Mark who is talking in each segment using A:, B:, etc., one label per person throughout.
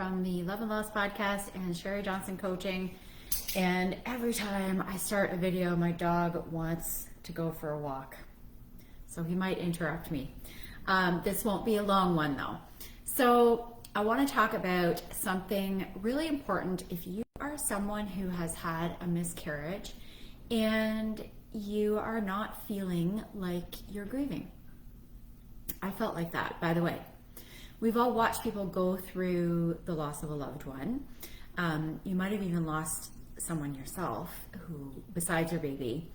A: from the Love and Loss podcast and Sherry Johnson coaching. And every time I start a video, my dog wants to go for a walk. So he might interrupt me. This won't be a long one though. So I want to talk about something really important if you are someone who has had a miscarriage and you are not feeling like you're grieving. I felt like that, by the way. We've all watched people go through the loss of a loved one. You might have even lost someone yourself who, besides your baby.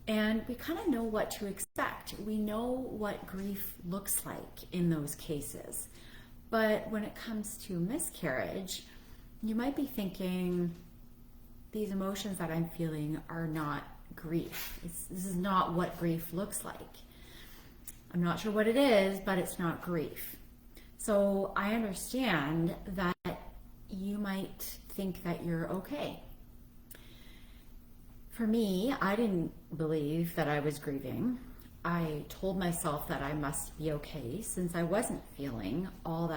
A: And we kind of know what to expect. We know what grief looks like in those cases. But when it comes to miscarriage, you might be thinking, these emotions that I'm feeling are not grief. This is not what grief looks like. I'm not sure what it is, but it's not grief. So I understand that you might think that you're okay. For me, I didn't believe that I was grieving. I told myself that I must be okay since I wasn't feeling all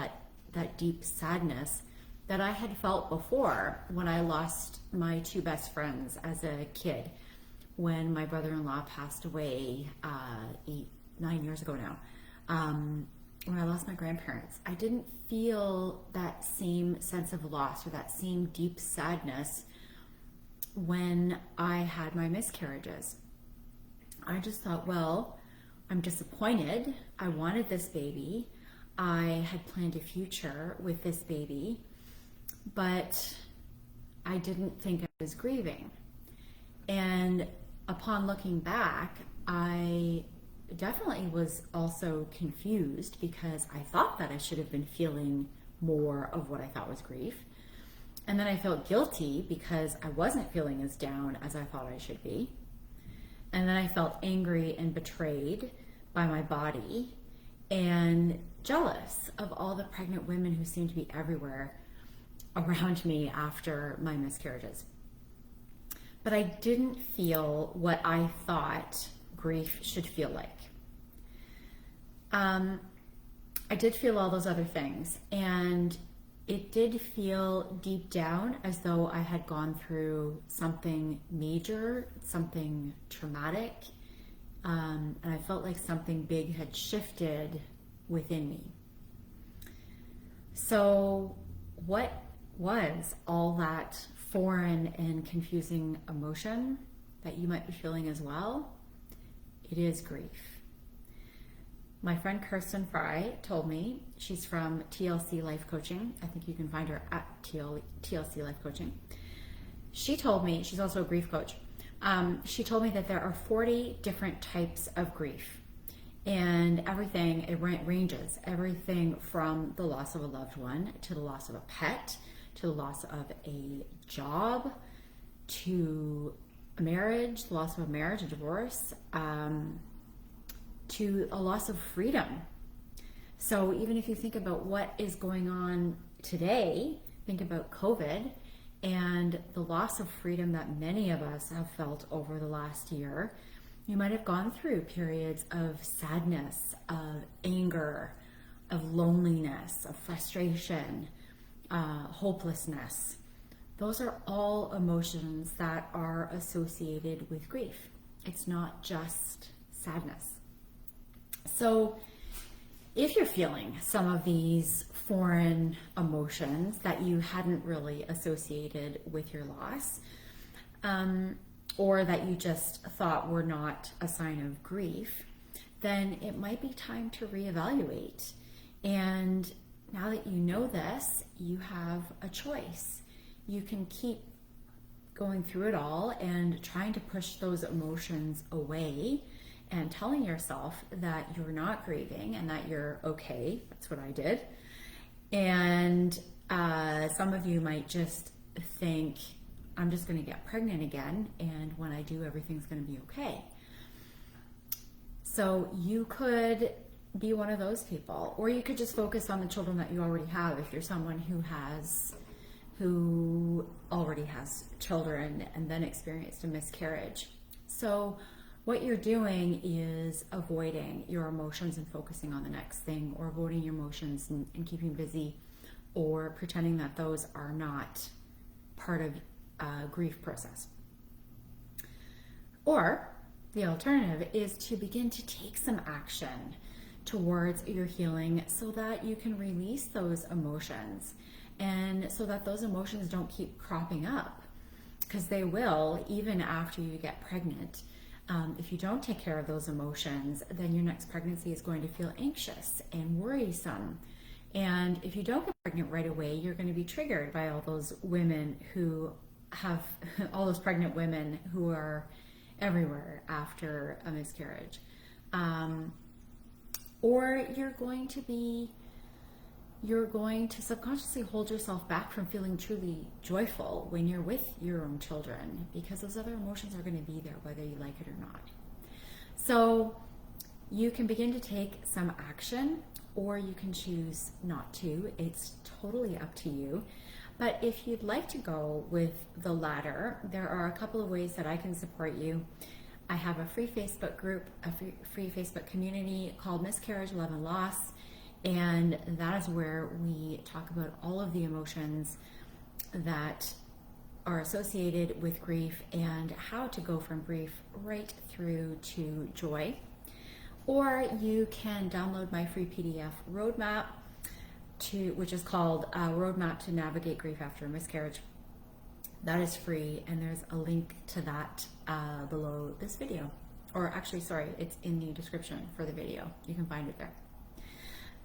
A: that deep sadness that I had felt before when I lost my two best friends as a kid, when my brother-in-law passed away 9 years ago now. When I lost my grandparents, I didn't feel that same sense of loss or that same deep sadness when I had my miscarriages. I just thought, well, I'm disappointed. I wanted this baby. I had planned a future with this baby, but I didn't think I was grieving. And upon looking back, I definitely was also confused because I thought that I should have been feeling more of what I thought was grief. And then I felt guilty because I wasn't feeling as down as I thought I should be. And then I felt angry and betrayed by my body and jealous of all the pregnant women who seemed to be everywhere around me after my miscarriages. But I didn't feel what I thought grief should feel like. I did feel all those other things, and it did feel deep down as though I had gone through something major, something traumatic, and I felt like something big had shifted within me. So what was all that foreign and confusing emotion that you might be feeling as well? It is grief. My friend Kirsten Fry told me, she's from TLC Life Coaching. I think you can find her at TLC Life Coaching. She told me, she's also a grief coach. She told me that there are 40 different types of grief. And it ranges everything from the loss of a loved one, to the loss of a pet, to the loss of a job, to a marriage, the loss of a marriage, a divorce, to a loss of freedom. So even if you think about what is going on today, think about COVID and the loss of freedom that many of us have felt over the last year. You might have gone through periods of sadness, of anger, of loneliness, of frustration, hopelessness. Those are all emotions that are associated with grief. It's not just sadness. So if you're feeling some of these foreign emotions that you hadn't really associated with your loss, or that you just thought were not a sign of grief, then it might be time to reevaluate. And now that you know this, you have a choice. You can keep going through it all and trying to push those emotions away and telling yourself that you're not grieving and that you're okay. That's what I did. And some of you might just think, I'm just going to get pregnant again, and when I do, everything's going to be okay. So you could be one of those people, or you could just focus on the children that you already have if you're someone who already has children and then experienced a miscarriage. So what you're doing is avoiding your emotions and focusing on the next thing, or avoiding your emotions and keeping busy or pretending that those are not part of a grief process. Or the alternative is to begin to take some action towards your healing so that you can release those emotions and so that those emotions don't keep cropping up, because they will even after you get pregnant. If you don't take care of those emotions, then your next pregnancy is going to feel anxious and worrisome. And if you don't get pregnant right away, you're going to be triggered by all those women who have, all those pregnant women who are everywhere after a miscarriage. Or you're going to subconsciously hold yourself back from feeling truly joyful when you're with your own children, because those other emotions are going to be there whether you like it or not. So you can begin to take some action, or you can choose not to. It's totally up to you. But if you'd like to go with the latter, there are a couple of ways that I can support you. I have a free Facebook group, a free Facebook community called Miscarriage, Love and Loss. And that is where we talk about all of the emotions that are associated with grief and how to go from grief right through to joy. Or you can download my free PDF roadmap, which is called Roadmap to Navigate Grief After a Miscarriage. That is free, and there's a link to that below this video. Or actually, sorry, it's in the description for the video. You can find it there.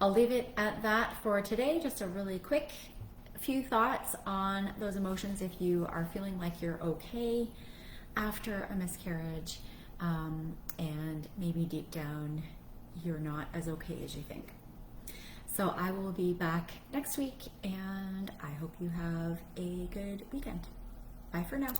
A: I'll leave it at that for today. Just a really quick few thoughts on those emotions if you are feeling like you're okay after a miscarriage, and maybe deep down you're not as okay as you think. So I will be back next week, and I hope you have a good weekend. Bye for now.